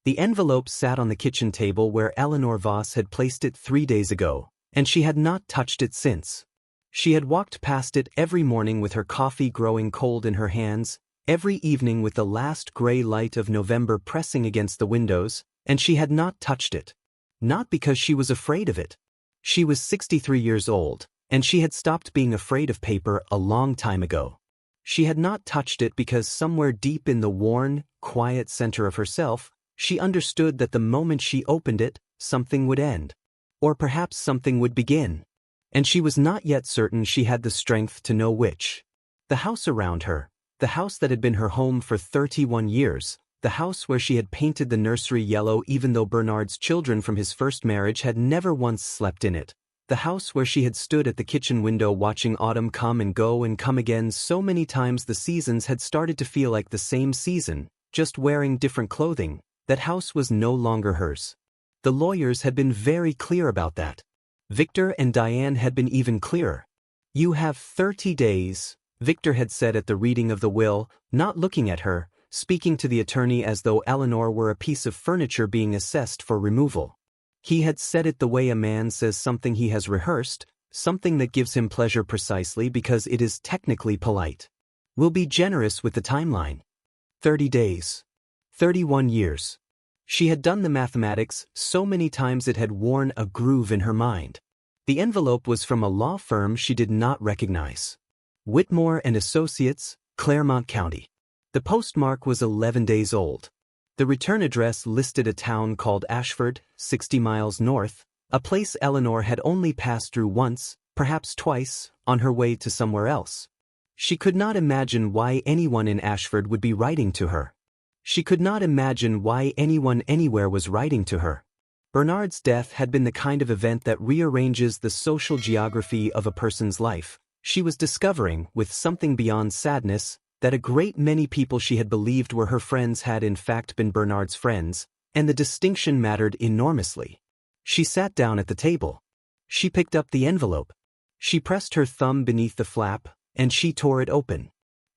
The envelope sat on the kitchen table where Eleanor Voss had placed it 3 days ago, and she had not touched it since. She had walked past it every morning with her coffee growing cold in her hands, every evening with the last gray light of November pressing against the windows, and she had not touched it. Not because she was afraid of it. She was 63 years old, and she had stopped being afraid of paper a long time ago. She had not touched it because somewhere deep in the worn, quiet center of herself, she understood that the moment she opened it, something would end. Or perhaps something would begin. And she was not yet certain she had the strength to know which. The house around her, the house that had been her home for 31 years, the house where she had painted the nursery yellow even though Bernard's children from his first marriage had never once slept in it, the house where she had stood at the kitchen window watching autumn come and go and come again so many times the seasons had started to feel like the same season, just wearing different clothing, that house was no longer hers. The lawyers had been very clear about that. Victor and Diane had been even clearer. "You have 30 days, Victor had said at the reading of the will, not looking at her, speaking to the attorney as though Eleanor were a piece of furniture being assessed for removal. He had said it the way a man says something he has rehearsed, something that gives him pleasure precisely because it is technically polite. We'll be generous with the timeline. 30 days. 31 years. She had done the mathematics so many times it had worn a groove in her mind. The envelope was from a law firm she did not recognize. Whitmore and Associates, Claremont County. The postmark was 11 days old. The return address listed a town called Ashford, 60 miles north, a place Eleanor had only passed through once, perhaps twice, on her way to somewhere else. She could not imagine why anyone in Ashford would be writing to her. She could not imagine why anyone anywhere was writing to her. Bernard's death had been the kind of event that rearranges the social geography of a person's life. She was discovering, with something beyond sadness, that a great many people she had believed were her friends had in fact been Bernard's friends, and the distinction mattered enormously. She sat down at the table. She picked up the envelope. She pressed her thumb beneath the flap, and she tore it open.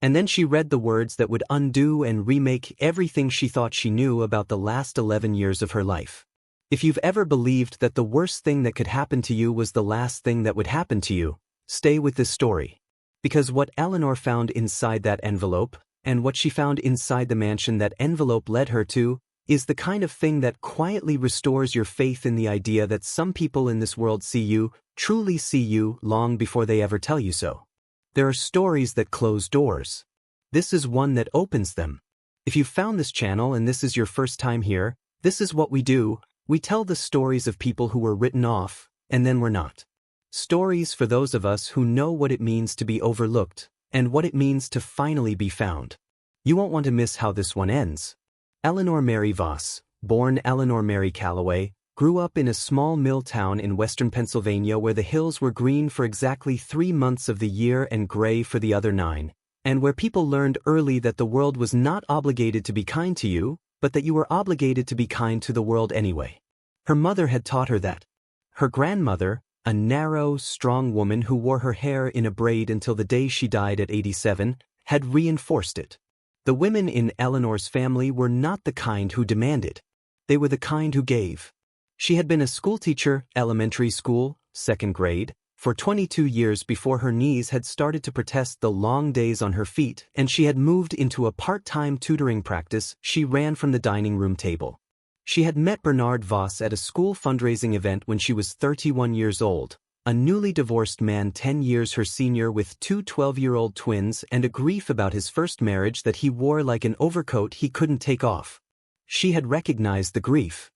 And then she read the words that would undo and remake everything she thought she knew about the last 11 years of her life. If you've ever believed that the worst thing that could happen to you was the last thing that would happen to you, stay with this story. Because what Eleanor found inside that envelope, and what she found inside the mansion that envelope led her to, is the kind of thing that quietly restores your faith in the idea that some people in this world see you, truly see you, long before they ever tell you so. There are stories that close doors. This is one that opens them. If you've found this channel and this is your first time here, this is what we do. We tell the stories of people who were written off, and then were not. Stories for those of us who know what it means to be overlooked, and what it means to finally be found. You won't want to miss how this one ends. Eleanor Mary Voss, born Eleanor Mary Calloway, grew up in a small mill town in western Pennsylvania where the hills were green for exactly 3 months of the year and gray for the other 9, and where people learned early that the world was not obligated to be kind to you, but that you were obligated to be kind to the world anyway. Her mother had taught her that. Her grandmother, a narrow, strong woman who wore her hair in a braid until the day she died at 87, had reinforced it. The women in Eleanor's family were not the kind who demanded. They were the kind who gave. She had been a schoolteacher, elementary school, 2nd grade, for 22 years before her knees had started to protest the long days on her feet, and she had moved into a part-time tutoring practice she ran from the dining room table. She had met Bernard Voss at a school fundraising event when she was 31 years old, a newly divorced man 10 years her senior with 2 12-year-old twins and a grief about his first marriage that he wore like an overcoat he couldn't take off. She had recognized the grief.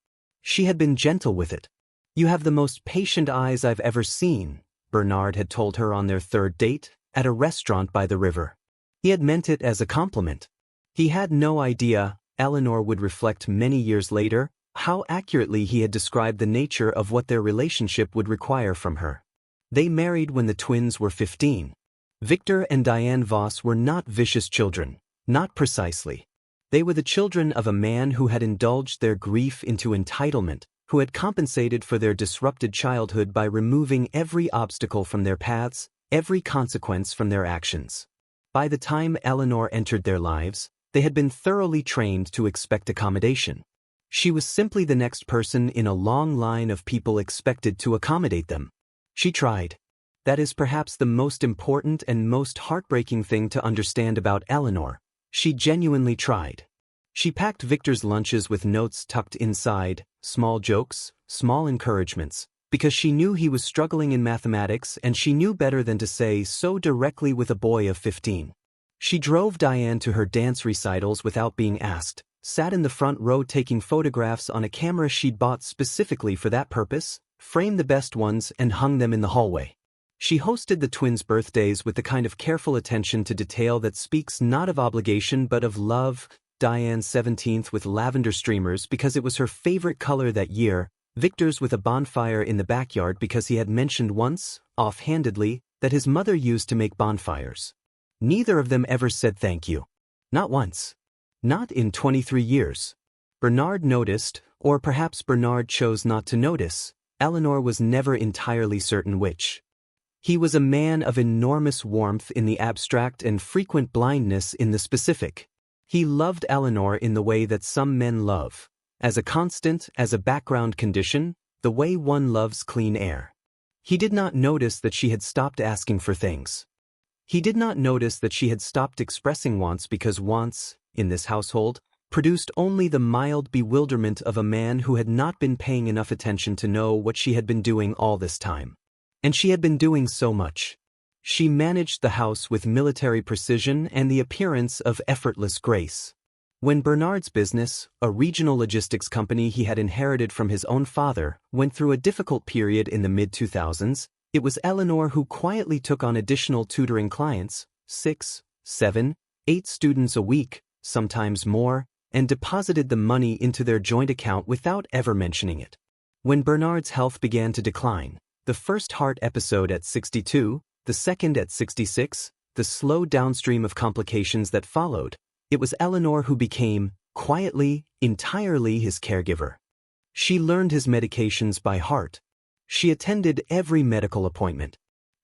She had been gentle with it. "You have the most patient eyes I've ever seen," Bernard had told her on their 3rd date, at a restaurant by the river. He had meant it as a compliment. He had no idea, Eleanor would reflect many years later, how accurately he had described the nature of what their relationship would require from her. They married when the twins were 15. Victor and Diane Voss were not vicious children, not precisely. They were the children of a man who had indulged their grief into entitlement, who had compensated for their disrupted childhood by removing every obstacle from their paths, every consequence from their actions. By the time Eleanor entered their lives, they had been thoroughly trained to expect accommodation. She was simply the next person in a long line of people expected to accommodate them. She tried. That is perhaps the most important and most heartbreaking thing to understand about Eleanor. She genuinely tried. She packed Victor's lunches with notes tucked inside, small jokes, small encouragements, because she knew he was struggling in mathematics and she knew better than to say so directly with a boy of 15. She drove Diane to her dance recitals without being asked, sat in the front row taking photographs on a camera she'd bought specifically for that purpose, framed the best ones and hung them in the hallway. She hosted the twins' birthdays with the kind of careful attention to detail that speaks not of obligation but of love. Diane's 17th with lavender streamers because it was her favorite color that year, Victor's with a bonfire in the backyard because he had mentioned once, offhandedly, that his mother used to make bonfires. Neither of them ever said thank you. Not once. Not in 23 years. Bernard noticed, or perhaps Bernard chose not to notice. Eleanor was never entirely certain which. He was a man of enormous warmth in the abstract and frequent blindness in the specific. He loved Eleanor in the way that some men love, as a constant, as a background condition, the way one loves clean air. He did not notice that she had stopped asking for things. He did not notice that she had stopped expressing wants because wants, in this household, produced only the mild bewilderment of a man who had not been paying enough attention to know what she had been doing all this time. And she had been doing so much. She managed the house with military precision and the appearance of effortless grace. When Bernard's business, a regional logistics company he had inherited from his own father, went through a difficult period in the mid-2000s, it was Eleanor who quietly took on additional tutoring clients, 6, 7, 8 students a week, sometimes more, and deposited the money into their joint account without ever mentioning it. When Bernard's health began to decline, the first heart episode at 62, the second at 66, the slow downstream of complications that followed, it was Eleanor who became, quietly, entirely his caregiver. She learned his medications by heart. She attended every medical appointment.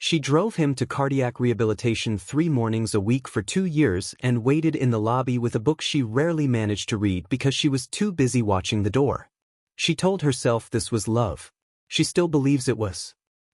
She drove him to cardiac rehabilitation 3 mornings a week for 2 years and waited in the lobby with a book she rarely managed to read because she was too busy watching the door. She told herself this was love. She still believes it was.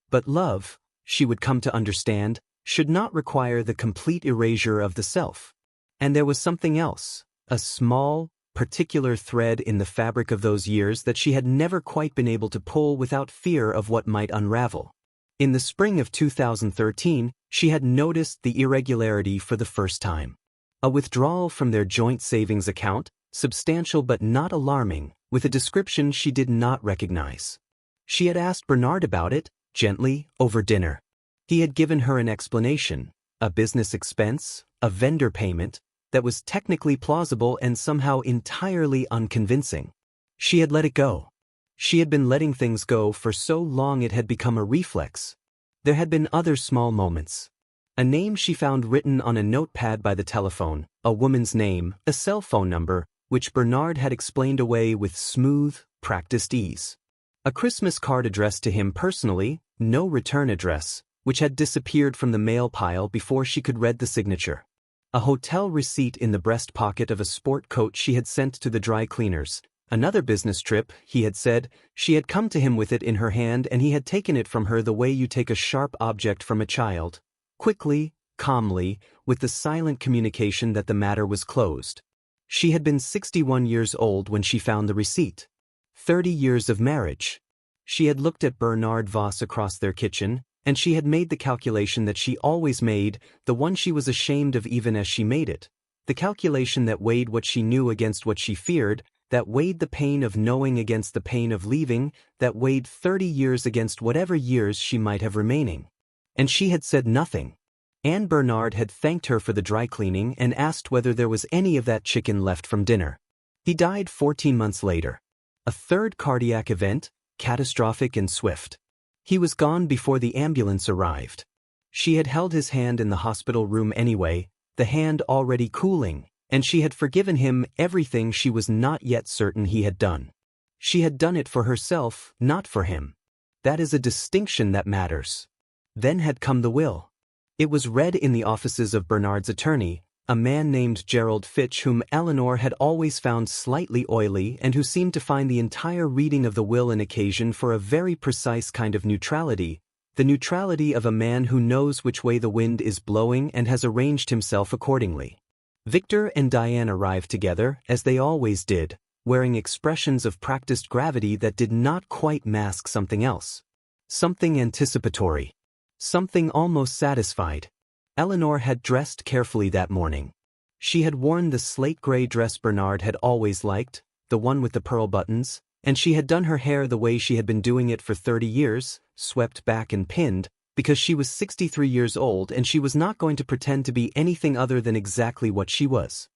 But love, she would come to understand, should not require the complete erasure of the self. And there was something else, a small, particular thread in the fabric of those years that she had never quite been able to pull without fear of what might unravel. In the spring of 2013, she had noticed the irregularity for the first time. A withdrawal from their joint savings account, substantial but not alarming, with a description she did not recognize. She had asked Bernard about it, gently, over dinner. He had given her an explanation, a business expense, a vendor payment, that was technically plausible and somehow entirely unconvincing. She had let it go. She had been letting things go for so long it had become a reflex. There had been other small moments. A name she found written on a notepad by the telephone, a woman's name, a cell phone number, which Bernard had explained away with smooth, practiced ease. A Christmas card addressed to him personally, no return address, which had disappeared from the mail pile before she could read the signature. A hotel receipt in the breast pocket of a sport coat she had sent to the dry cleaners. Another business trip, he had said. She had come to him with it in her hand and he had taken it from her the way you take a sharp object from a child. Quickly, calmly, with the silent communication that the matter was closed. She had been 61 years old when she found the receipt. 30 years of marriage. She had looked at Bernard Voss across their kitchen, and she had made the calculation that she always made, the one she was ashamed of even as she made it. The calculation that weighed what she knew against what she feared, that weighed the pain of knowing against the pain of leaving, that weighed 30 years against whatever years she might have remaining. And she had said nothing. Anne Bernard had thanked her for the dry cleaning and asked whether there was any of that chicken left from dinner. He died 14 months later. A third cardiac event, catastrophic and swift. He was gone before the ambulance arrived. She had held his hand in the hospital room anyway, the hand already cooling, and she had forgiven him everything she was not yet certain he had done. She had done it for herself, not for him. That is a distinction that matters. Then had come the will. It was read in the offices of Bernard's attorney, a man named Gerald Fitch whom Eleanor had always found slightly oily and who seemed to find the entire reading of the will an occasion for a very precise kind of neutrality, the neutrality of a man who knows which way the wind is blowing and has arranged himself accordingly. Victor and Diane arrived together, as they always did, wearing expressions of practiced gravity that did not quite mask something else. Something anticipatory. Something almost satisfied. Eleanor had dressed carefully that morning. She had worn the slate-gray dress Bernard had always liked, the one with the pearl buttons, and she had done her hair the way she had been doing it for 30 years, swept back and pinned, because she was 63 years old and she was not going to pretend to be anything other than exactly what she was.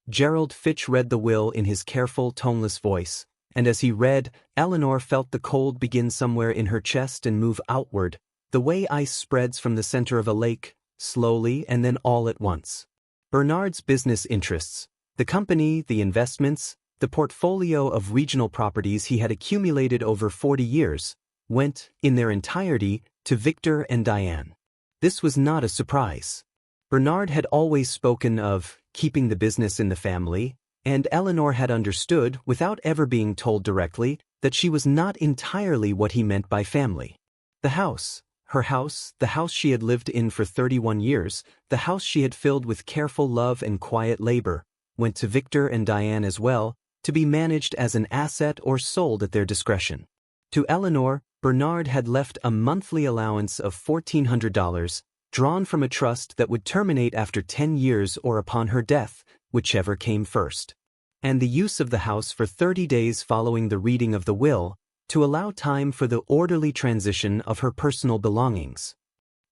Gerald Fitch read the will in his careful, toneless voice, and as he read, Eleanor felt the cold begin somewhere in her chest and move outward, the way ice spreads from the center of a lake, slowly and then all at once. Bernard's business interests, the company, the investments, the portfolio of regional properties he had accumulated over 40 years, went, in their entirety, to Victor and Diane. This was not a surprise. Bernard had always spoken of keeping the business in the family, and Eleanor had understood, without ever being told directly, that she was not entirely what he meant by family. The house, her house, the house she had lived in for 31 years, the house she had filled with careful love and quiet labor, went to Victor and Diane as well, to be managed as an asset or sold at their discretion. To Eleanor, Bernard had left a monthly allowance of $1,400, drawn from a trust that would terminate after 10 years or upon her death, whichever came first, and the use of the house for 30 days following the reading of the will, to allow time for the orderly transition of her personal belongings.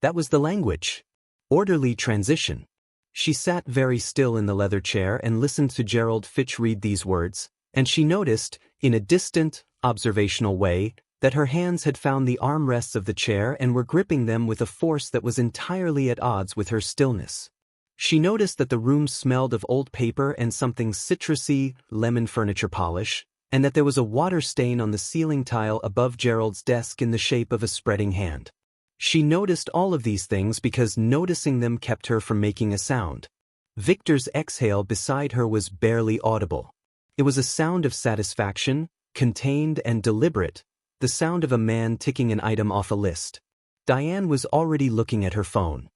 That was the language. Orderly transition. She sat very still in the leather chair and listened to Gerald Fitch read these words, and she noticed, in a distant, observational way, that her hands had found the armrests of the chair and were gripping them with a force that was entirely at odds with her stillness. She noticed that the room smelled of old paper and something citrusy, lemon furniture polish, and that there was a water stain on the ceiling tile above Gerald's desk in the shape of a spreading hand. She noticed all of these things because noticing them kept her from making a sound. Victor's exhale beside her was barely audible. It was a sound of satisfaction, contained and deliberate, the sound of a man ticking an item off a list. Diane was already looking at her phone.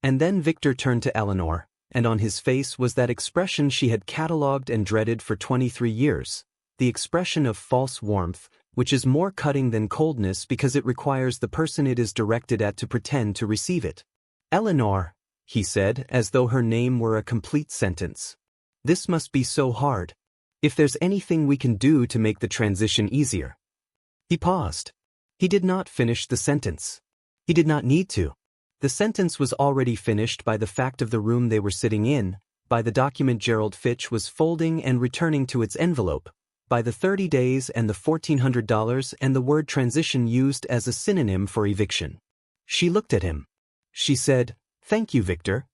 And then Victor turned to Eleanor, and on his face was that expression she had catalogued and dreaded for 23 years, the expression of false warmth, which is more cutting than coldness because it requires the person it is directed at to pretend to receive it. "Eleanor," he said, as though her name were a complete sentence. "This must be so hard. If there's anything we can do to make the transition easier." He paused. He did not finish the sentence. He did not need to. The sentence was already finished by the fact of the room they were sitting in, by the document Gerald Fitch was folding and returning to its envelope, by the 30 days and the $1,400 and the word transition used as a synonym for eviction. She looked at him. She said, "Thank you, Victor."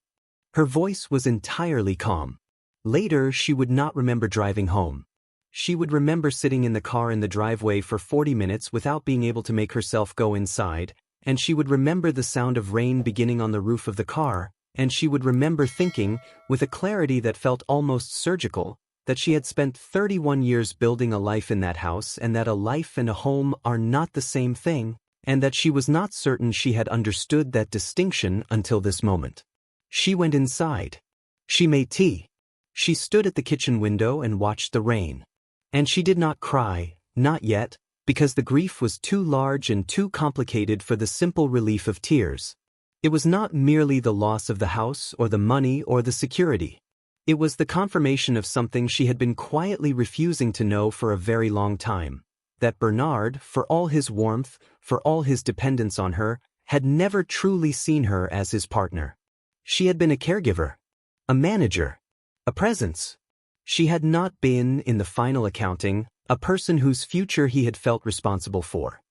Her voice was entirely calm. Later she would not remember driving home. She would remember sitting in the car in the driveway for 40 minutes without being able to make herself go inside, and she would remember the sound of rain beginning on the roof of the car, and she would remember thinking, with a clarity that felt almost surgical, that she had spent 31 years building a life in that house and that a life and a home are not the same thing, and that she was not certain she had understood that distinction until this moment. She went inside. She made tea. She stood at the kitchen window and watched the rain. And she did not cry, not yet, because the grief was too large and too complicated for the simple relief of tears. It was not merely the loss of the house or the money or the security. It was the confirmation of something she had been quietly refusing to know for a very long time, that Bernard, for all his warmth, for all his dependence on her, had never truly seen her as his partner. She had been a caregiver, a manager, a presence. She had not been, in the final accounting, a person whose future he had felt responsible for.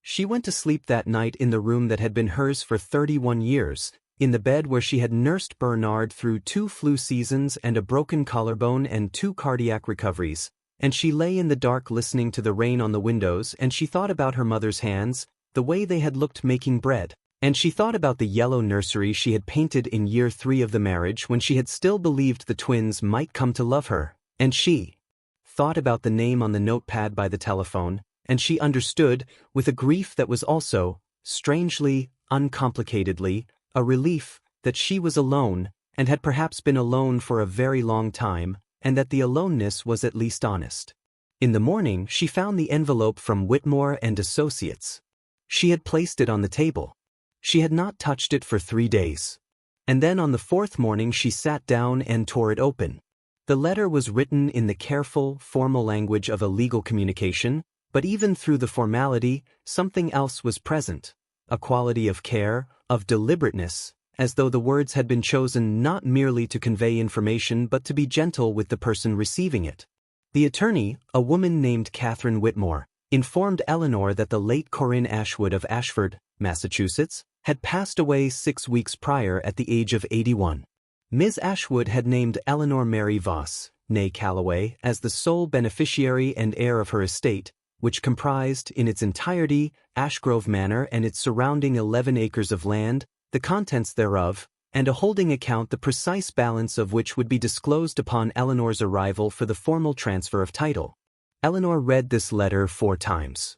She went to sleep that night in the room that had been hers for 31 years, in the bed where she had nursed Bernard through 2 flu seasons and a broken collarbone and 2 cardiac recoveries, and she lay in the dark listening to the rain on the windows, and she thought about her mother's hands, the way they had looked making bread, And she thought about the yellow nursery she had painted in year 3 of the marriage when she had still believed the twins might come to love her, and she thought about the name on the notepad by the telephone, and she understood, with a grief that was also, strangely, uncomplicatedly, a relief, that she was alone, and had perhaps been alone for a very long time, and that the aloneness was at least honest. In the morning she found the envelope from Whitmore and Associates. She had placed it on the table. She had not touched it for 3 days. And then on the 4th morning she sat down and tore it open. The letter was written in the careful, formal language of a legal communication, but even through the formality, something else was present, a quality of care, of deliberateness, as though the words had been chosen not merely to convey information but to be gentle with the person receiving it. The attorney, a woman named Catherine Whitmore, informed Eleanor that the late Corinne Ashwood of Ashford, Massachusetts, had passed away 6 weeks prior at the age of 81. Ms. Ashwood had named Eleanor Mary Voss, née Calloway, as the sole beneficiary and heir of her estate, which comprised, in its entirety, Ashgrove Manor and its surrounding 11 acres of land, the contents thereof, and a holding account the precise balance of which would be disclosed upon Eleanor's arrival for the formal transfer of title. Eleanor read this letter 4 times.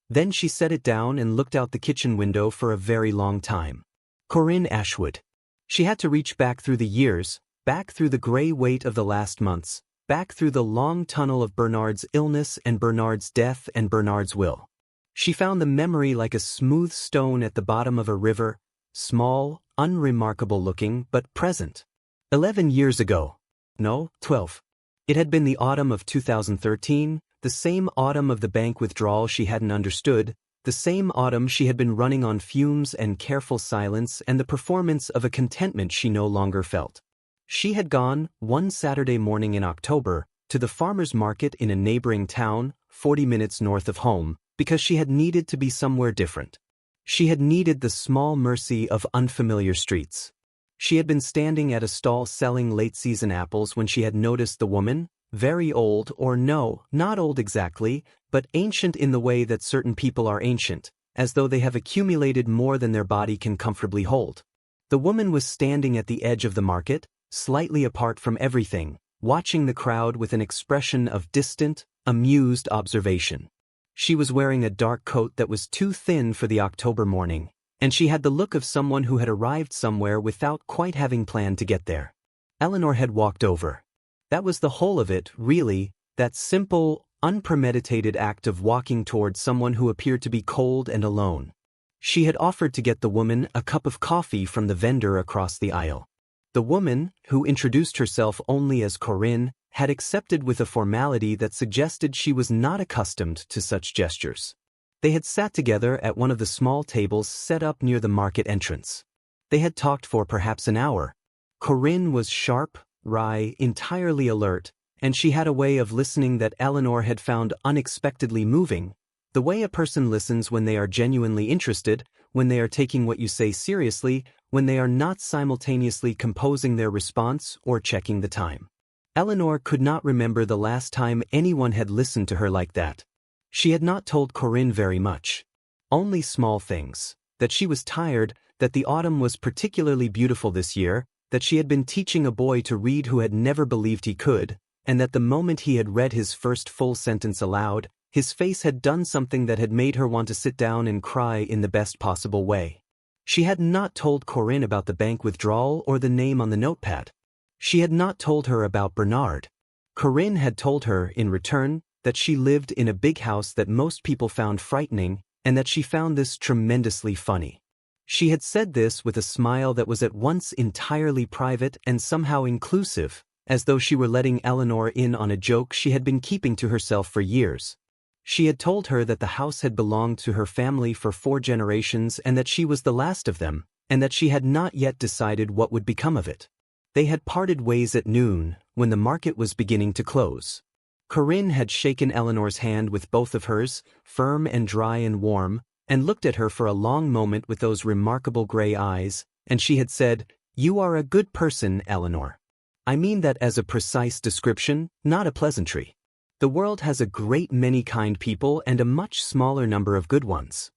Then she set it down and looked out the kitchen window for a very long time. Corinne Ashwood. She had to reach back through the years, back through the gray weight of the last months, back through the long tunnel of Bernard's illness and Bernard's death and Bernard's will. She found the memory like a smooth stone at the bottom of a river, small, unremarkable looking, but present. 11 years ago. No, 12. It had been the autumn of 2013, the same autumn of the bank withdrawal she hadn't understood, the same autumn she had been running on fumes and careful silence and the performance of a contentment she no longer felt. She had gone, one Saturday morning in October, to the farmer's market in a neighboring town, 40 minutes north of home, because she had needed to be somewhere different. She had needed the small mercy of unfamiliar streets. She had been standing at a stall selling late-season apples when she had noticed the woman, very old, or no, not old exactly, but ancient in the way that certain people are ancient, as though they have accumulated more than their body can comfortably hold. The woman was standing at the edge of the market, slightly apart from everything, watching the crowd with an expression of distant, amused observation. She was wearing a dark coat that was too thin for the October morning, and she had the look of someone who had arrived somewhere without quite having planned to get there. Eleanor had walked over. That was the whole of it, really, that simple, unpremeditated act of walking towards someone who appeared to be cold and alone. She had offered to get the woman a cup of coffee from the vendor across the aisle. The woman, who introduced herself only as Corinne, had accepted with a formality that suggested she was not accustomed to such gestures. They had sat together at one of the small tables set up near the market entrance. They had talked for perhaps an hour. Corinne was sharp, wry, entirely alert, and she had a way of listening that Eleanor had found unexpectedly moving, the way a person listens when they are genuinely interested, when they are taking what you say seriously, when they are not simultaneously composing their response or checking the time. Eleanor could not remember the last time anyone had listened to her like that. She had not told Corinne very much. Only small things. That she was tired, that the autumn was particularly beautiful this year, that she had been teaching a boy to read who had never believed he could, and that the moment he had read his first full sentence aloud, his face had done something that had made her want to sit down and cry in the best possible way. She had not told Corinne about the bank withdrawal or the name on the notepad. She had not told her about Bernard. Corinne had told her, in return, that she lived in a big house that most people found frightening, and that she found this tremendously funny. She had said this with a smile that was at once entirely private and somehow inclusive, as though she were letting Eleanor in on a joke she had been keeping to herself for years. She had told her that the house had belonged to her family for 4 generations and that she was the last of them, and that she had not yet decided what would become of it. They had parted ways at noon, when the market was beginning to close. Corinne had shaken Eleanor's hand with both of hers, firm and dry and warm, and looked at her for a long moment with those remarkable gray eyes, and she had said, "You are a good person, Eleanor. I mean that as a precise description, not a pleasantry. The world has a great many kind people and a much smaller number of good ones."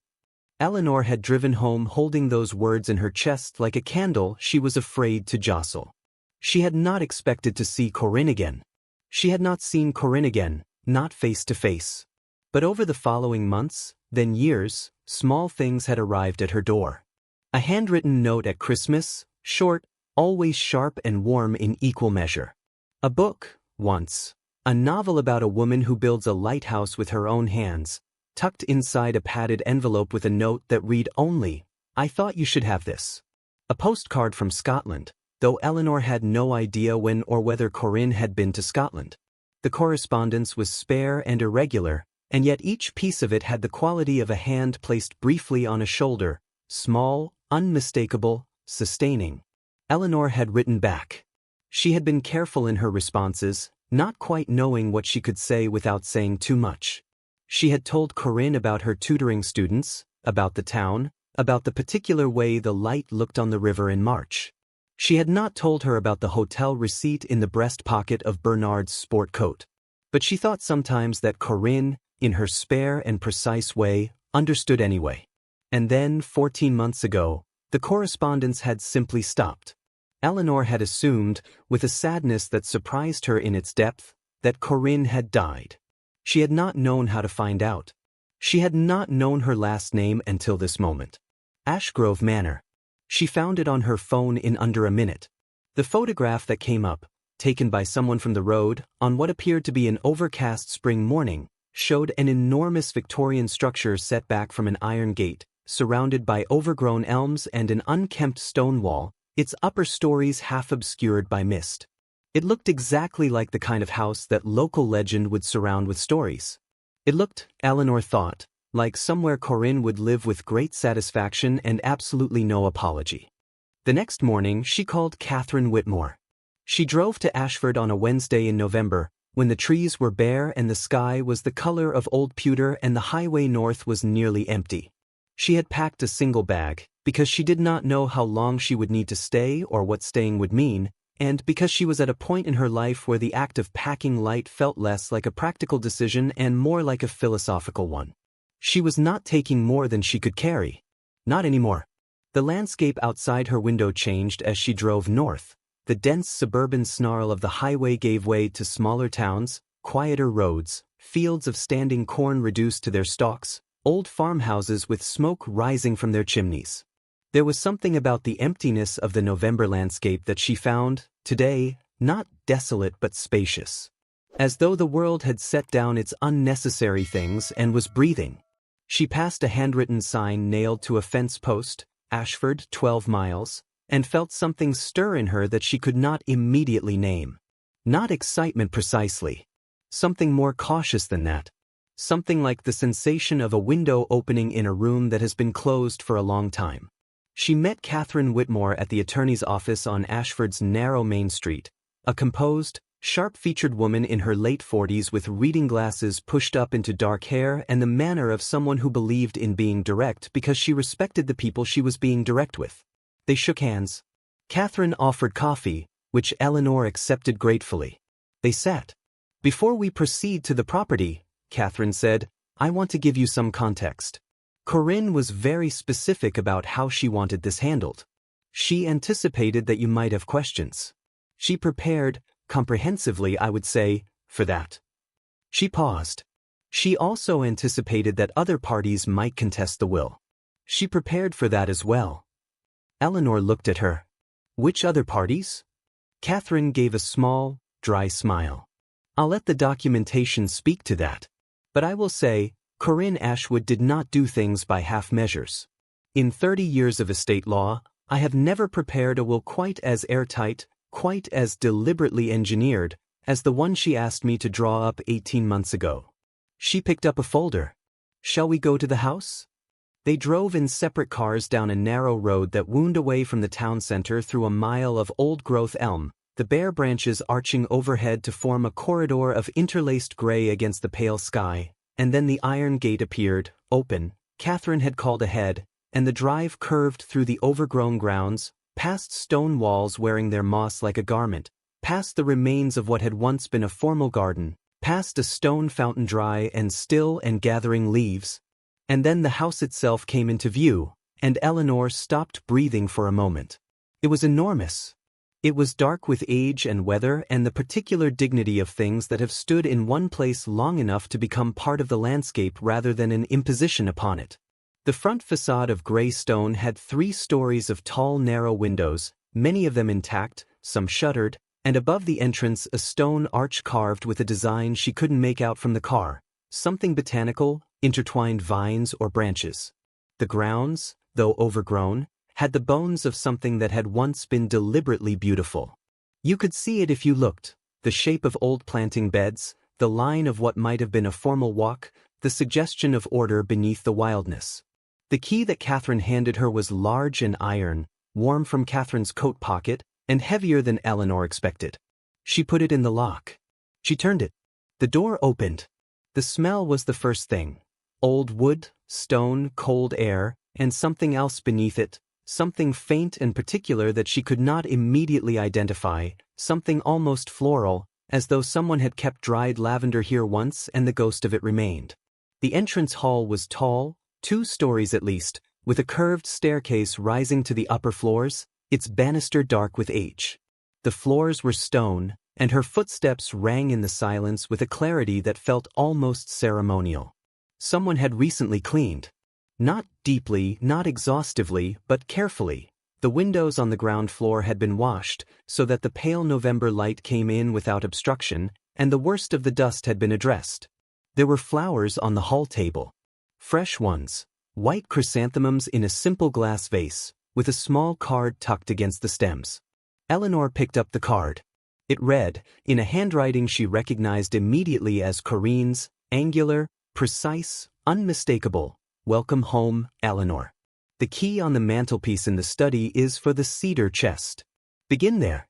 Eleanor had driven home holding those words in her chest like a candle she was afraid to jostle. She had not expected to see Corinne again. She had not seen Corinne again, not face to face. But over the following months, then years, small things had arrived at her door. A handwritten note at Christmas, short, always sharp and warm in equal measure. A book, once. A novel about a woman who builds a lighthouse with her own hands, tucked inside a padded envelope with a note that read only, "I thought you should have this." A postcard from Scotland, though Eleanor had no idea when or whether Corinne had been to Scotland. The correspondence was spare and irregular, and yet each piece of it had the quality of a hand placed briefly on a shoulder, small, unmistakable, sustaining. Eleanor had written back. She had been careful in her responses, not quite knowing what she could say without saying too much. She had told Corinne about her tutoring students, about the town, about the particular way the light looked on the river in March. She had not told her about the hotel receipt in the breast pocket of Bernard's sport coat. But she thought sometimes that Corinne, in her spare and precise way, understood anyway. And then, 14 months ago, the correspondence had simply stopped. Eleanor had assumed, with a sadness that surprised her in its depth, that Corinne had died. She had not known how to find out. She had not known her last name until this moment. Ashgrove Manor. She found it on her phone in under a minute. The photograph that came up, taken by someone from the road, on what appeared to be an overcast spring morning, showed an enormous Victorian structure set back from an iron gate, surrounded by overgrown elms and an unkempt stone wall, its upper stories half obscured by mist. It looked exactly like the kind of house that local legend would surround with stories. It looked, Eleanor thought, like somewhere Corinne would live with great satisfaction and absolutely no apology. The next morning she called Catherine Whitmore. She drove to Ashford on a Wednesday in November, when the trees were bare and the sky was the color of old pewter and the highway north was nearly empty. She had packed a single bag, because she did not know how long she would need to stay or what staying would mean, and because she was at a point in her life where the act of packing light felt less like a practical decision and more like a philosophical one. She was not taking more than she could carry. Not anymore. The landscape outside her window changed as she drove north. The dense suburban snarl of the highway gave way to smaller towns, quieter roads, fields of standing corn reduced to their stalks, old farmhouses with smoke rising from their chimneys. There was something about the emptiness of the November landscape that she found, today, not desolate but spacious. As though the world had set down its unnecessary things and was breathing. She passed a handwritten sign nailed to a fence post, Ashford, 12 miles, and felt something stir in her that she could not immediately name. Not excitement precisely. Something more cautious than that. Something like the sensation of a window opening in a room that has been closed for a long time. She met Catherine Whitmore at the attorney's office on Ashford's narrow main street, a composed, sharp-featured woman in her late 40s with reading glasses pushed up into dark hair and the manner of someone who believed in being direct because she respected the people she was being direct with. They shook hands. Catherine offered coffee, which Eleanor accepted gratefully. They sat. "Before we proceed to the property," Catherine said, "I want to give you some context." Corinne was very specific about how she wanted this handled. She anticipated that you might have questions. She prepared, comprehensively I would say, for that. She paused. She also anticipated that other parties might contest the will. She prepared for that as well. Eleanor looked at her. "Which other parties?" Catherine gave a small, dry smile. "I'll let the documentation speak to that. But I will say, Corinne Ashwood did not do things by half measures. In 30 years of estate law, I have never prepared a will quite as airtight, quite as deliberately engineered, as the one she asked me to draw up 18 months ago." She picked up a folder. "Shall we go to the house?" They drove in separate cars down a narrow road that wound away from the town center through a mile of old-growth elm, the bare branches arching overhead to form a corridor of interlaced gray against the pale sky. And then the iron gate appeared, open, Catherine had called ahead, and the drive curved through the overgrown grounds, past stone walls wearing their moss like a garment, past the remains of what had once been a formal garden, past a stone fountain dry and still and gathering leaves. And then the house itself came into view, and Eleanor stopped breathing for a moment. It was enormous. It was dark with age and weather and the particular dignity of things that have stood in one place long enough to become part of the landscape rather than an imposition upon it. The front facade of gray stone had 3 stories of tall narrow windows, many of them intact, some shuttered, and above the entrance a stone arch carved with a design she couldn't make out from the car, something botanical, intertwined vines or branches. The grounds, though overgrown, had the bones of something that had once been deliberately beautiful. You could see it if you looked, the shape of old planting beds, the line of what might have been a formal walk, the suggestion of order beneath the wildness. The key that Catherine handed her was large and iron, warm from Catherine's coat pocket, and heavier than Eleanor expected. She put it in the lock. She turned it. The door opened. The smell was the first thing. Old wood, stone, cold air, and something else beneath it, something faint and particular that she could not immediately identify, something almost floral, as though someone had kept dried lavender here once and the ghost of it remained. The entrance hall was tall, 2 stories at least, with a curved staircase rising to the upper floors, its banister dark with age. The floors were stone, and her footsteps rang in the silence with a clarity that felt almost ceremonial. Someone had recently cleaned. Not deeply, not exhaustively, but carefully. The windows on the ground floor had been washed, so that the pale November light came in without obstruction, and the worst of the dust had been addressed. There were flowers on the hall table. Fresh ones, white chrysanthemums in a simple glass vase, with a small card tucked against the stems. Eleanor picked up the card. It read, in a handwriting she recognized immediately as Corinne's, angular, precise, unmistakable, "Welcome home, Eleanor. The key on the mantelpiece in the study is for the cedar chest. Begin there."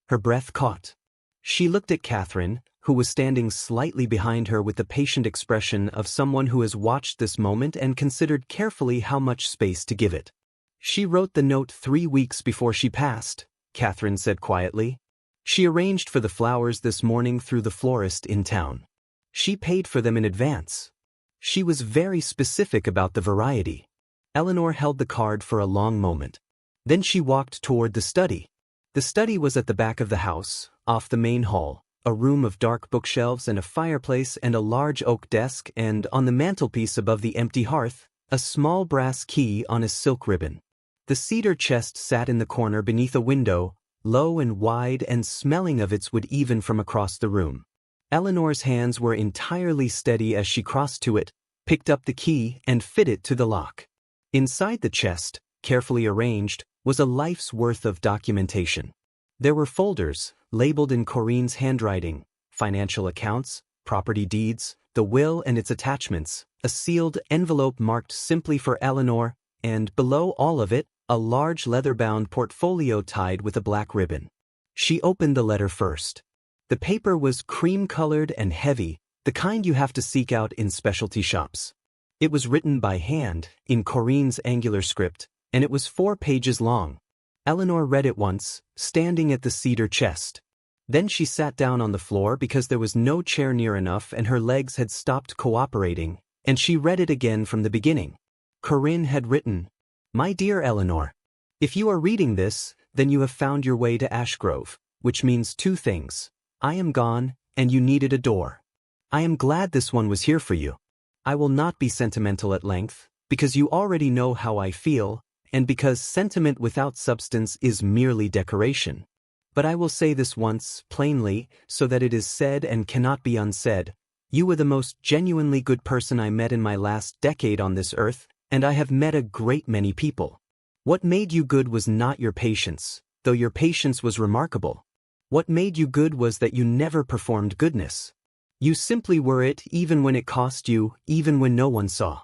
Her breath caught. She looked at Catherine, who was standing slightly behind her with the patient expression of someone who has watched this moment and considered carefully how much space to give it. "She wrote the note 3 weeks before she passed," Catherine said quietly. "She arranged for the flowers this morning through the florist in town. She paid for them in advance. She was very specific about the variety." Eleanor held the card for a long moment. Then she walked toward the study. The study was at the back of the house, off the main hall, a room of dark bookshelves and a fireplace and a large oak desk, and on the mantelpiece above the empty hearth, a small brass key on a silk ribbon. The cedar chest sat in the corner beneath a window, low and wide and smelling of its wood even from across the room. Eleanor's hands were entirely steady as she crossed to it, picked up the key, and fit it to the lock. Inside the chest, carefully arranged, was a life's worth of documentation. There were folders, labeled in Corinne's handwriting, financial accounts, property deeds, the will and its attachments, a sealed envelope marked simply for Eleanor, and below all of it, a large leather-bound portfolio tied with a black ribbon. She opened the letter first. The paper was cream-colored and heavy, the kind you have to seek out in specialty shops. It was written by hand, in Corinne's angular script, and it was 4 pages long. Eleanor read it once, standing at the cedar chest. Then she sat down on the floor because there was no chair near enough and her legs had stopped cooperating, and she read it again from the beginning. Corinne had written, "My dear Eleanor, if you are reading this, then you have found your way to Ashgrove, which means 2 things. I am gone, and you needed a door. I am glad this one was here for you. I will not be sentimental at length, because you already know how I feel, and because sentiment without substance is merely decoration. But I will say this once, plainly, so that it is said and cannot be unsaid. You were the most genuinely good person I met in my last decade on this earth, and I have met a great many people. What made you good was not your patience, though your patience was remarkable. What made you good was that you never performed goodness. You simply were it even when it cost you, even when no one saw.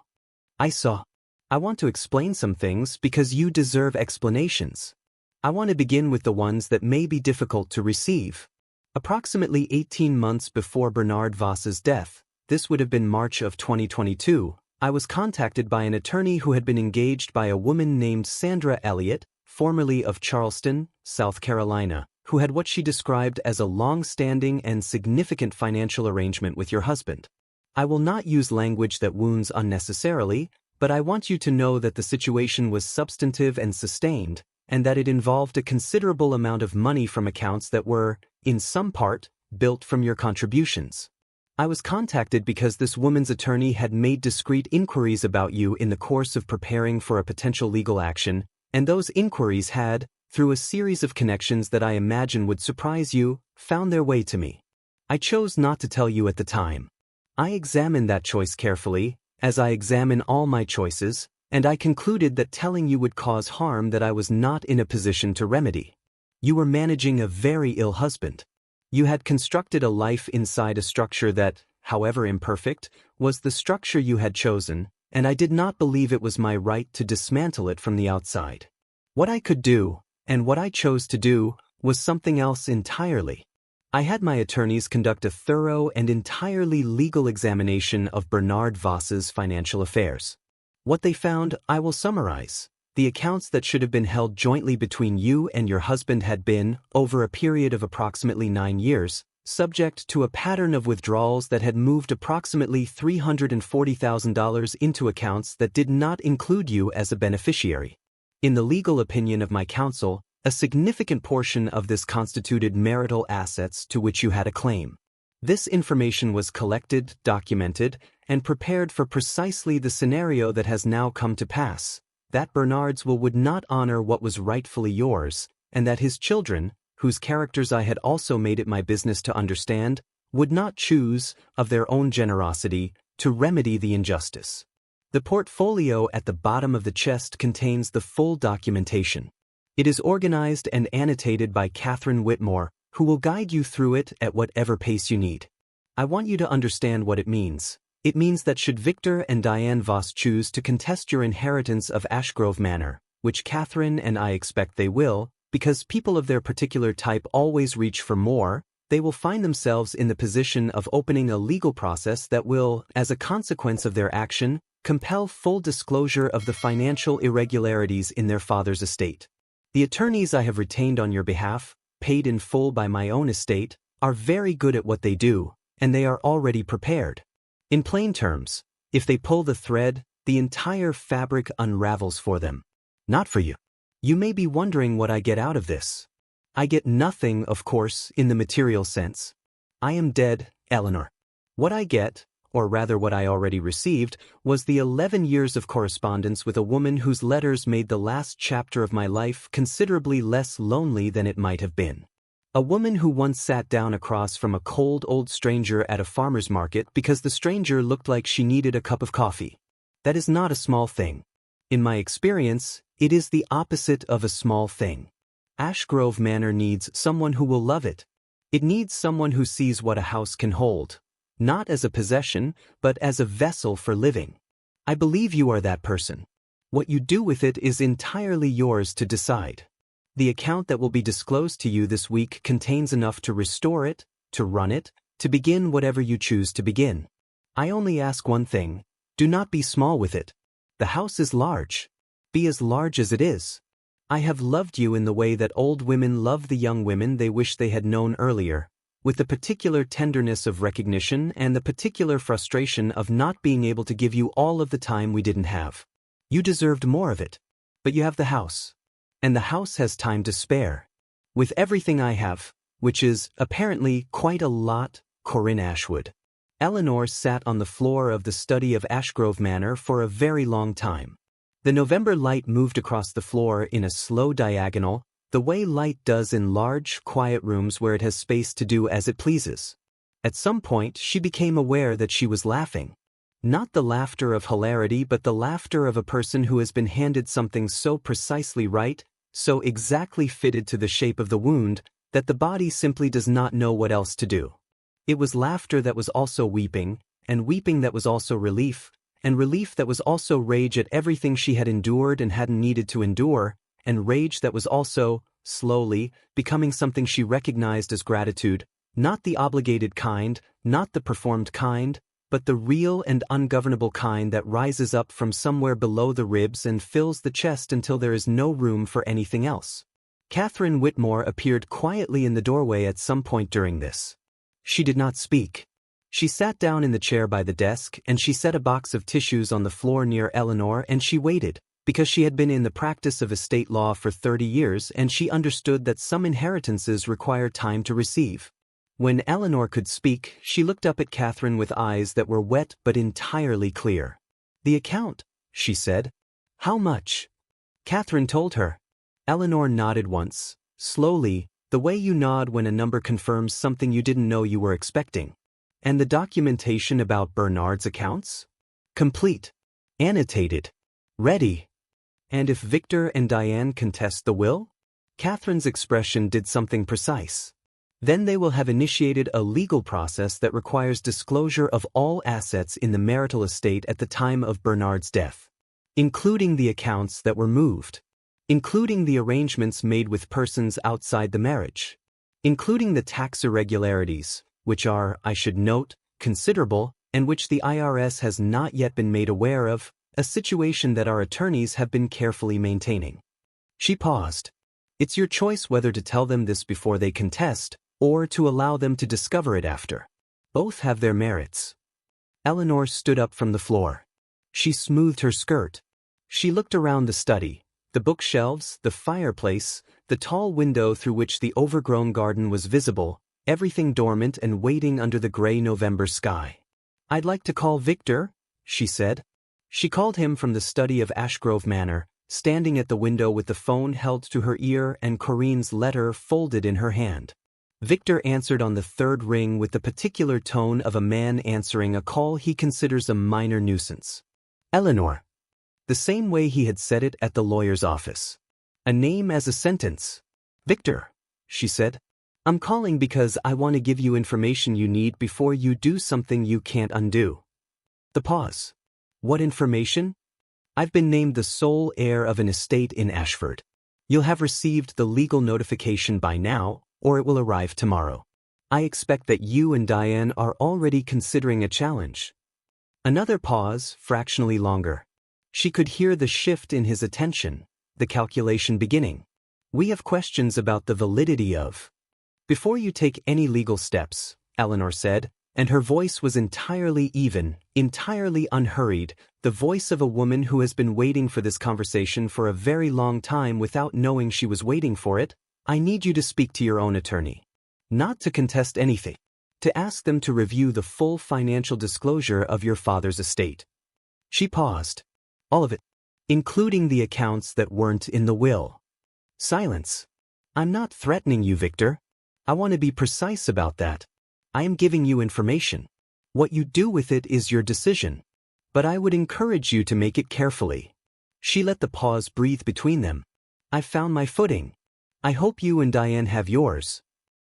I saw. I want to explain some things because you deserve explanations. I want to begin with the ones that may be difficult to receive. Approximately 18 months before Bernard Voss's death, this would have been March of 2022, I was contacted by an attorney who had been engaged by a woman named Sandra Elliott, formerly of Charleston, South Carolina, who had what she described as a long-standing and significant financial arrangement with your husband. I will not use language that wounds unnecessarily, But I want you to know that the situation was substantive and sustained, and that it involved a considerable amount of money from accounts that were, in some part, built from your contributions. I was contacted because this woman's attorney had made discreet inquiries about you in the course of preparing for a potential legal action, and those inquiries had, through a series of connections that I imagine would surprise you, found their way to me. I chose not to tell you at the time. I examined that choice carefully, as I examine all my choices, and I concluded that telling you would cause harm that I was not in a position to remedy. You were managing a very ill husband. You had constructed a life inside a structure that, however imperfect, was the structure you had chosen, and I did not believe it was my right to dismantle it from the outside. What I could do, and what I chose to do, was something else entirely. I had my attorneys conduct a thorough and entirely legal examination of Bernard Voss's financial affairs. What they found, I will summarize. The accounts that should have been held jointly between you and your husband had been, over a period of approximately 9 years, subject to a pattern of withdrawals that had moved approximately $340,000 into accounts that did not include you as a beneficiary. In the legal opinion of my counsel, a significant portion of this constituted marital assets to which you had a claim. This information was collected, documented, and prepared for precisely the scenario that has now come to pass, that Bernard's will would not honor what was rightfully yours, and that his children, whose characters I had also made it my business to understand, would not choose, of their own generosity, to remedy the injustice. The portfolio at the bottom of the chest contains the full documentation. It is organized and annotated by Catherine Whitmore, who will guide you through it at whatever pace you need. I want you to understand what it means. It means that should Victor and Diane Voss choose to contest your inheritance of Ashgrove Manor, which Catherine and I expect they will, because people of their particular type always reach for more, they will find themselves in the position of opening a legal process that will, as a consequence of their action, compel full disclosure of the financial irregularities in their father's estate. The attorneys I have retained on your behalf, paid in full by my own estate, are very good at what they do, and they are already prepared. In plain terms, if they pull the thread, the entire fabric unravels for them. Not for you. You may be wondering what I get out of this. I get nothing, of course, in the material sense. I am dead, Eleanor. What I get, or rather what I already received, was the 11 years of correspondence with a woman whose letters made the last chapter of my life considerably less lonely than it might have been. A woman who once sat down across from a cold old stranger at a farmer's market because the stranger looked like she needed a cup of coffee. That is not a small thing. In my experience, it is the opposite of a small thing. Ashgrove Manor needs someone who will love it. It needs someone who sees what a house can hold. Not as a possession, but as a vessel for living. I believe you are that person. What you do with it is entirely yours to decide. The account that will be disclosed to you this week contains enough to restore it, to run it, to begin whatever you choose to begin. I only ask one thing: do not be small with it. The house is large. Be as large as it is. I have loved you in the way that old women love the young women they wish they had known earlier, with the particular tenderness of recognition and the particular frustration of not being able to give you all of the time we didn't have. You deserved more of it. But you have the house. And the house has time to spare. With everything I have, which is, apparently, quite a lot, Corinne Ashwood. Eleanor sat on the floor of the study of Ashgrove Manor for a very long time. The November light moved across the floor in a slow diagonal, the way light does in large, quiet rooms where it has space to do as it pleases. At some point, she became aware that she was laughing. Not the laughter of hilarity, but the laughter of a person who has been handed something so precisely right, so exactly fitted to the shape of the wound, that the body simply does not know what else to do. It was laughter that was also weeping, and weeping that was also relief, and relief that was also rage at everything she had endured and hadn't needed to endure, and rage that was also, slowly, becoming something she recognized as gratitude, not the obligated kind, not the performed kind, but the real and ungovernable kind that rises up from somewhere below the ribs and fills the chest until there is no room for anything else. Catherine Whitmore appeared quietly in the doorway at some point during this. She did not speak. She sat down in the chair by the desk and she set a box of tissues on the floor near Eleanor and she waited, because she had been in the practice of estate law for 30 years and she understood that some inheritances require time to receive. When Eleanor could speak, she looked up at Catherine with eyes that were wet but entirely clear. "The account," she said. "How much?" Catherine told her. Eleanor nodded once, slowly, the way you nod when a number confirms something you didn't know you were expecting. "And the documentation about Bernard's accounts?" "Complete. Annotated. Ready." "And if Victor and Diane contest the will?" Catherine's expression did something precise. "Then they will have initiated a legal process that requires disclosure of all assets in the marital estate at the time of Bernard's death, including the accounts that were moved, including the arrangements made with persons outside the marriage, including the tax irregularities, which are, I should note, considerable, and which the IRS has not yet been made aware of, a situation that our attorneys have been carefully maintaining." She paused. "It's your choice whether to tell them this before they contest, or to allow them to discover it after. Both have their merits." Eleanor stood up from the floor. She smoothed her skirt. She looked around the study, the bookshelves, the fireplace, the tall window through which the overgrown garden was visible, everything dormant and waiting under the gray November sky. "I'd like to call Victor," she said. She called him from the study of Ashgrove Manor, standing at the window with the phone held to her ear and Corinne's letter folded in her hand. Victor answered on the third ring with the particular tone of a man answering a call he considers a minor nuisance. "Eleanor." The same way he had said it at the lawyer's office. A name as a sentence. "Victor," she said. "I'm calling because I want to give you information you need before you do something you can't undo." The pause. "What information?" "I've been named the sole heir of an estate in Ashford. You'll have received the legal notification by now, or it will arrive tomorrow. I expect that you and Diane are already considering a challenge." Another pause, fractionally longer. She could hear the shift in his attention, the calculation beginning. "We have questions about the validity of—" "Before you take any legal steps," Eleanor said, and her voice was entirely even, entirely unhurried, the voice of a woman who has been waiting for this conversation for a very long time without knowing she was waiting for it. "I need you to speak to your own attorney. Not to contest anything. To ask them to review the full financial disclosure of your father's estate." She paused. "All of it. Including the accounts that weren't in the will." Silence. "I'm not threatening you, Victor. I want to be precise about that. I am giving you information. What you do with it is your decision. But I would encourage you to make it carefully." She let the pause breathe between them. "I've found my footing. I hope you and Diane have yours."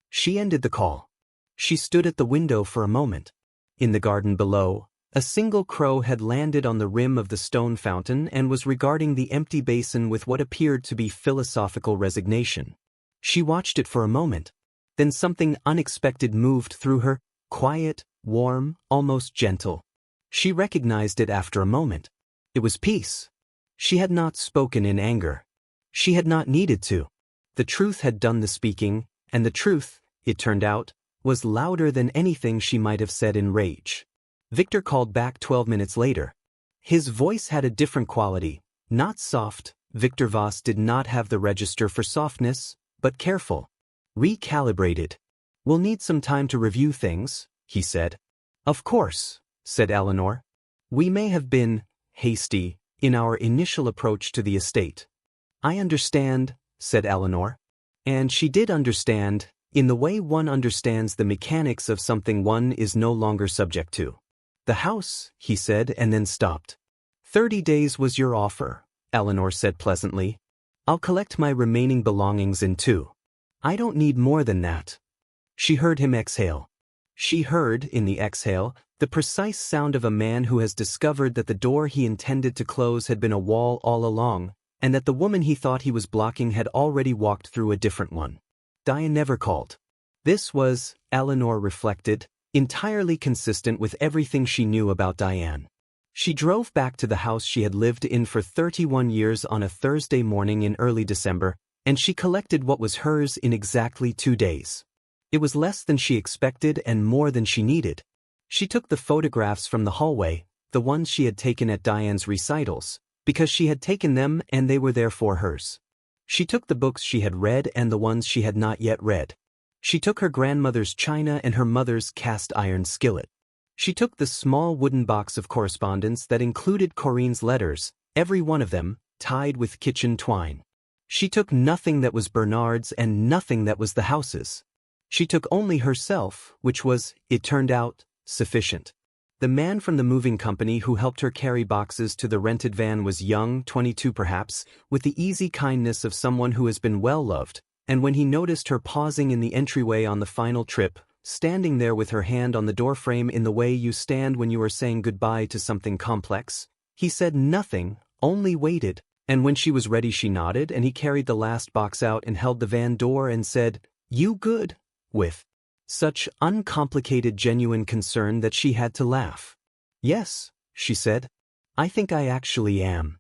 She ended the call. She stood at the window for a moment. In the garden below, a single crow had landed on the rim of the stone fountain and was regarding the empty basin with what appeared to be philosophical resignation. She watched it for a moment. Then something unexpected moved through her, quiet, warm, almost gentle. She recognized it after a moment. It was peace. She had not spoken in anger. She had not needed to. The truth had done the speaking, and the truth, it turned out, was louder than anything she might have said in rage. Victor called back 12 minutes later. His voice had a different quality, not soft. Victor Voss did not have the register for softness, but careful. Recalibrated. "We'll need some time to review things," he said. "Of course," said Eleanor. "We may have been hasty in our initial approach to the estate." "I understand," said Eleanor. And she did understand, in the way one understands the mechanics of something one is no longer subject to. "The house," he said, and then stopped. 30 days was your offer," Eleanor said pleasantly. "I'll collect my remaining belongings in 2. I don't need more than that." She heard him exhale. She heard, in the exhale, the precise sound of a man who has discovered that the door he intended to close had been a wall all along, and that the woman he thought he was blocking had already walked through a different one. Diane never called. This was, Eleanor reflected, entirely consistent with everything she knew about Diane. She drove back to the house she had lived in for 31 years on a Thursday morning in early December, and she collected what was hers in exactly 2 days. It was less than she expected and more than she needed. She took the photographs from the hallway, the ones she had taken at Diane's recitals, because she had taken them and they were therefore hers. She took the books she had read and the ones she had not yet read. She took her grandmother's china and her mother's cast-iron skillet. She took the small wooden box of correspondence that included Corinne's letters, every one of them, tied with kitchen twine. She took nothing that was Bernard's and nothing that was the house's. She took only herself, which was, it turned out, sufficient. The man from the moving company who helped her carry boxes to the rented van was young, 22 perhaps, with the easy kindness of someone who has been well loved, and when he noticed her pausing in the entryway on the final trip, standing there with her hand on the doorframe in the way you stand when you are saying goodbye to something complex, he said nothing, only waited, and when she was ready she nodded and he carried the last box out and held the van door and said, "You good?" with such uncomplicated genuine concern that she had to laugh. "Yes," she said. "I think I actually am."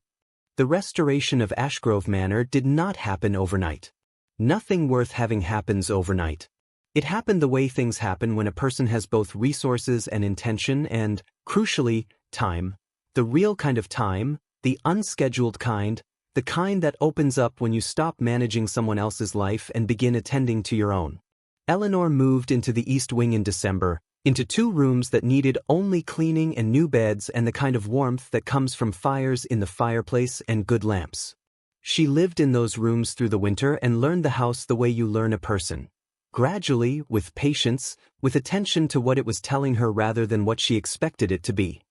The restoration of Ashgrove Manor did not happen overnight. Nothing worth having happens overnight. It happened the way things happen when a person has both resources and intention and, crucially, time. The real kind of time, the unscheduled kind, the kind that opens up when you stop managing someone else's life and begin attending to your own. Eleanor moved into the East Wing in December, into 2 rooms that needed only cleaning and new beds and the kind of warmth that comes from fires in the fireplace and good lamps. She lived in those rooms through the winter and learned the house the way you learn a person. Gradually, with patience, with attention to what it was telling her rather than what she expected it to be.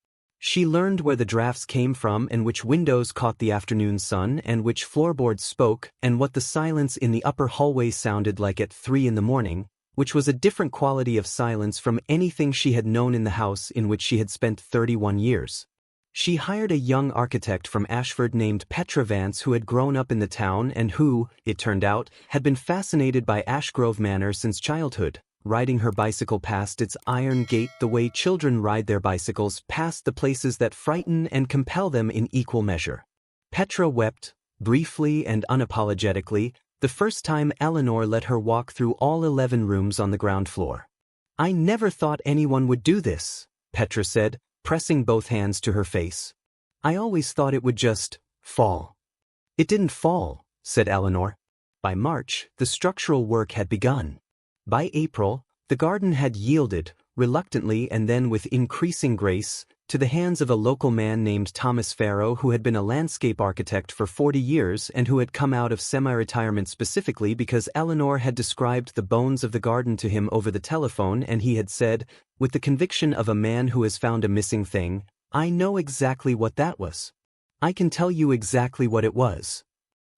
She learned where the drafts came from and which windows caught the afternoon sun and which floorboards spoke and what the silence in the upper hallway sounded like at 3 in the morning, which was a different quality of silence from anything she had known in the house in which she had spent 31 years. She hired a young architect from Ashford named Petra Vance who had grown up in the town and who, it turned out, had been fascinated by Ashgrove Manor since childhood, riding her bicycle past its iron gate the way children ride their bicycles past the places that frighten and compel them in equal measure. Petra wept, briefly and unapologetically, the first time Eleanor let her walk through all 11 rooms on the ground floor. "I never thought anyone would do this," Petra said, pressing both hands to her face. "I always thought it would just fall." "It didn't fall," said Eleanor. By March, the structural work had begun. By April, the garden had yielded, reluctantly and then with increasing grace, to the hands of a local man named Thomas Farrow who had been a landscape architect for 40 years and who had come out of semi-retirement specifically because Eleanor had described the bones of the garden to him over the telephone and he had said, with the conviction of a man who has found a missing thing, "I know exactly what that was. I can tell you exactly what it was."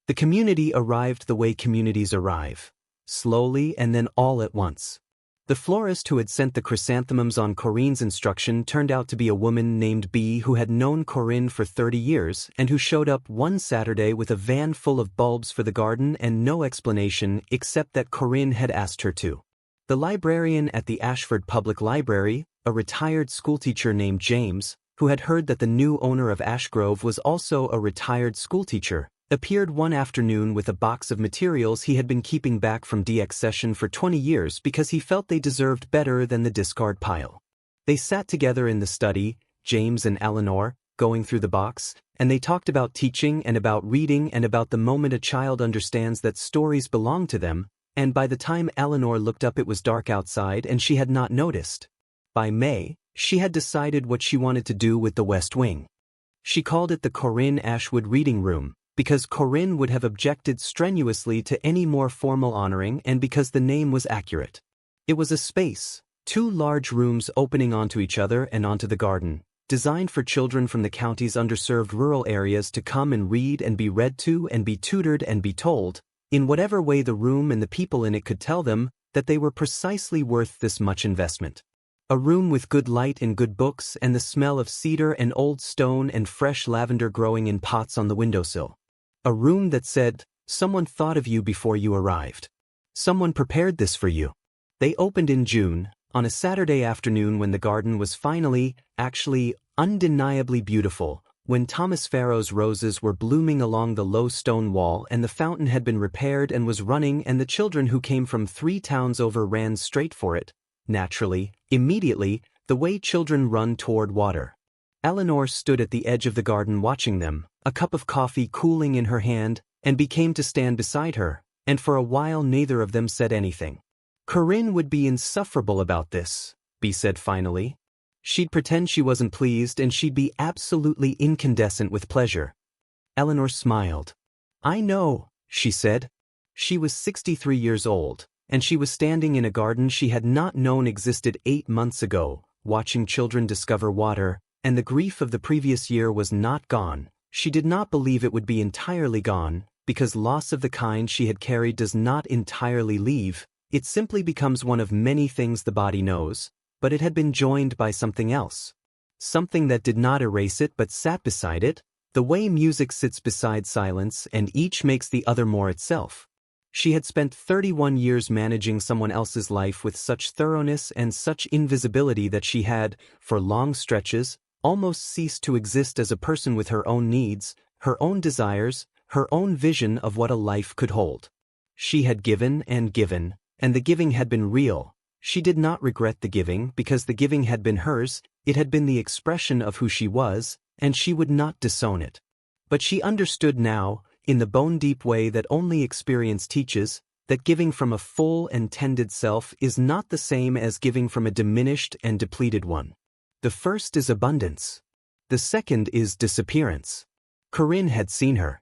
The community arrived the way communities arrive. Slowly and then all at once. The florist who had sent the chrysanthemums on Corinne's instruction turned out to be a woman named B who had known Corinne for 30 years and who showed up one Saturday with a van full of bulbs for the garden and no explanation except that Corinne had asked her to. The librarian at the Ashford Public Library, a retired schoolteacher named James, who had heard that the new owner of Ashgrove was also a retired schoolteacher, appeared one afternoon with a box of materials he had been keeping back from DX session for 20 years because he felt they deserved better than the discard pile. They sat together in the study, James and Eleanor, going through the box, and they talked about teaching and about reading and about the moment a child understands that stories belong to them, and by the time Eleanor looked up it was dark outside and she had not noticed. By May, she had decided what she wanted to do with the West Wing. She called it the Corinne Ashwood Reading Room, because Corinne would have objected strenuously to any more formal honoring and because the name was accurate. It was a space, 2 large rooms opening onto each other and onto the garden, designed for children from the county's underserved rural areas to come and read and be read to and be tutored and be told, in whatever way the room and the people in it could tell them, that they were precisely worth this much investment. A room with good light and good books and the smell of cedar and old stone and fresh lavender growing in pots on the windowsill. A room that said, "Someone thought of you before you arrived. Someone prepared this for you." They opened in June, on a Saturday afternoon when the garden was finally, actually, undeniably beautiful, when Thomas Farrow's roses were blooming along the low stone wall and the fountain had been repaired and was running and the children who came from 3 towns over ran straight for it, naturally, immediately, the way children run toward water. Eleanor stood at the edge of the garden watching them, a cup of coffee cooling in her hand, and Bea came to stand beside her, and for a while neither of them said anything. Corinne would be insufferable about this, Bea said finally. She'd pretend she wasn't pleased and she'd be absolutely incandescent with pleasure. Eleanor smiled. I know, she said. She was 63 years old, and she was standing in a garden she had not known existed 8 months ago, watching children discover water, and the grief of the previous year was not gone. She did not believe it would be entirely gone, because loss of the kind she had carried does not entirely leave, it simply becomes one of many things the body knows, but it had been joined by something else. Something that did not erase it but sat beside it, the way music sits beside silence and each makes the other more itself. She had spent 31 years managing someone else's life with such thoroughness and such invisibility that she had, for long stretches, almost ceased to exist as a person with her own needs, her own desires, her own vision of what a life could hold. She had given, and the giving had been real. She did not regret the giving because the giving had been hers, it had been the expression of who she was, and she would not disown it. But she understood now, in the bone-deep way that only experience teaches, that giving from a full and tended self is not the same as giving from a diminished and depleted one. The first is abundance. The second is disappearance. Corinne had seen her.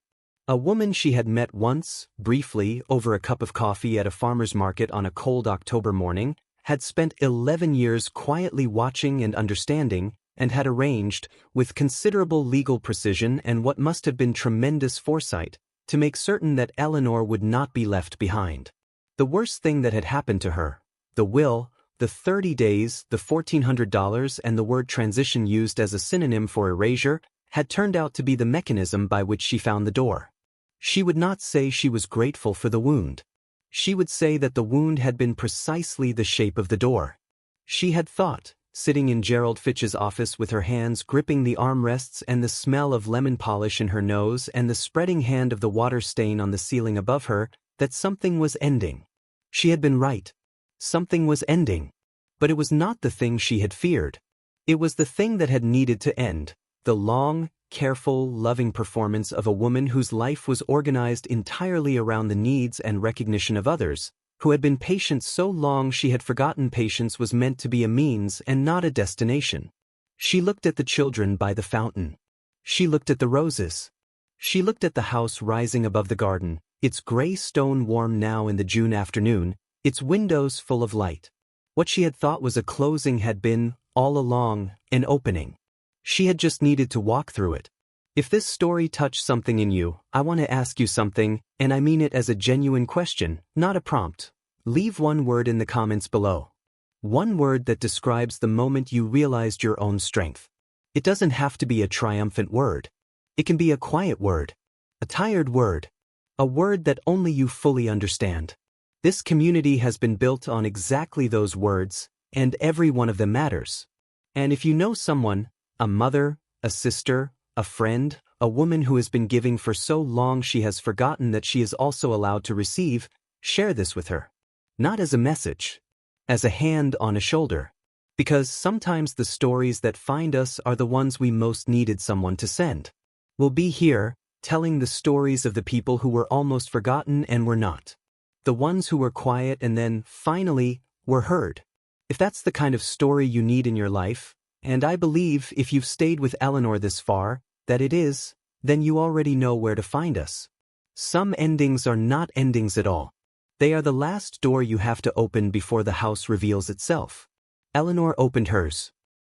A woman she had met once, briefly, over a cup of coffee at a farmer's market on a cold October morning, had spent 11 years quietly watching and understanding, and had arranged, with considerable legal precision and what must have been tremendous foresight, to make certain that Eleanor would not be left behind. The worst thing that had happened to her, the will, the 30 days, the $1,400 and the word transition used as a synonym for erasure, had turned out to be the mechanism by which she found the door. She would not say she was grateful for the wound. She would say that the wound had been precisely the shape of the door. She had thought, sitting in Gerald Fitch's office with her hands gripping the armrests and the smell of lemon polish in her nose and the spreading hand of the water stain on the ceiling above her, that something was ending. She had been right. Something was ending. But it was not the thing she had feared. It was the thing that had needed to end, the long, careful, loving performance of a woman whose life was organized entirely around the needs and recognition of others, who had been patient so long she had forgotten patience was meant to be a means and not a destination. She looked at the children by the fountain. She looked at the roses. She looked at the house rising above the garden, its gray stone warm now in the June afternoon, its windows full of light. What she had thought was a closing had been, all along, an opening. She had just needed to walk through it. If this story touched something in you, I want to ask you something, and I mean it as a genuine question, not a prompt. Leave one word in the comments below. One word that describes the moment you realized your own strength. It doesn't have to be a triumphant word. It can be a quiet word, a tired word, a word that only you fully understand. This community has been built on exactly those words, and every one of them matters. And if you know someone, a mother, a sister, a friend, a woman who has been giving for so long she has forgotten that she is also allowed to receive, share this with her. Not as a message, as a hand on a shoulder. Because sometimes the stories that find us are the ones we most needed someone to send. We'll be here, telling the stories of the people who were almost forgotten and were not. The ones who were quiet and then, finally, were heard. If that's the kind of story you need in your life, and I believe if you've stayed with Eleanor this far, that it is, then you already know where to find us. Some endings are not endings at all. They are the last door you have to open before the house reveals itself. Eleanor opened hers.